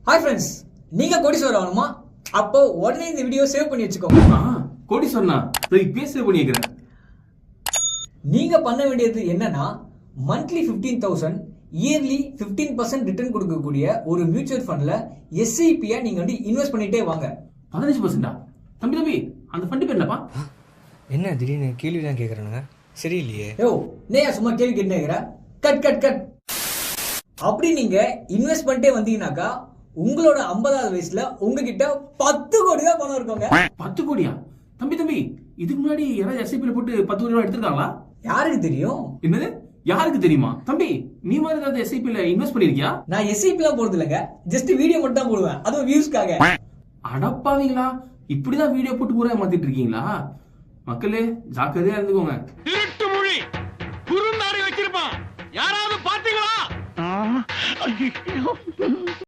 Hi friends, நீங்க கோடீஸ்வரர் ஆகணுமா? அப்போ உடனே இந்த வீடியோ சேவ் பண்ணி வச்சுக்கோங்க. கோடீஸ்வரனா இப்பயே சேவ் பண்ணி வைக்கிறேன். நீங்க பண்ண வேண்டியது என்னன்னா, மந்த்லி 15,000 இயர்லி 15% ரிட்டர்ன் கொடுக்கக்கூடிய ஒரு மியூச்சுவல் ஃபண்ட்ல எஸ்ஐபியா நீங்க இன்வெஸ்ட் பண்ணிட்டே வாங்க. 15%? தம்பி அந்த ஃபண்ட் பேர் என்னப்பா? என்ன திடீர்னு கேள்விதான் கேக்குறானுங்க, சரியில்லையே. யோ, நேயா சும்மா கேள்வி கேட்டுக்கிற? Cut cut cut. அப்படி நீங்க இன்வெஸ்ட் பண்ணிட்டே வந்தீங்கன்னாக்கா உங்களோட 50வது வயசுல உங்ககிட்ட 10 கோடி தான் பணம் இருக்குங்க. 10 கோடியா? தம்பி இதுக்கு முன்னாடி யாராவது எஸ்ஐபில போட்டு 10 கோடி ரூபாய் எடுத்திருக்காங்களா? யாருக்கு தெரியும்? என்னது, யாருக்கு தெரியுமா? தம்பி நீ மாதிரி ஏதாவது எஸ்ஐபில இன்வெஸ்ட் பண்ணிருக்கியா? நான் எஸ்ஐபி எல்லாம் போறது இல்லைங்க, ஜஸ்ட் வீடியோ மட்டும் தான் போடுவேன், அதுவும் வியூஸ்க்காக. அடப்பாவீங்களா, இப்படிதான் வீடியோ போட்டு ஊரே மாத்திட்டு இருக்கீங்களா? மக்களே ஜாக்கிரதையா இருந்துக்கோங்க. திருட்டு மொழி குறுந்தாடி வச்சிருப்பான், யாராவது பாத்தீங்களா?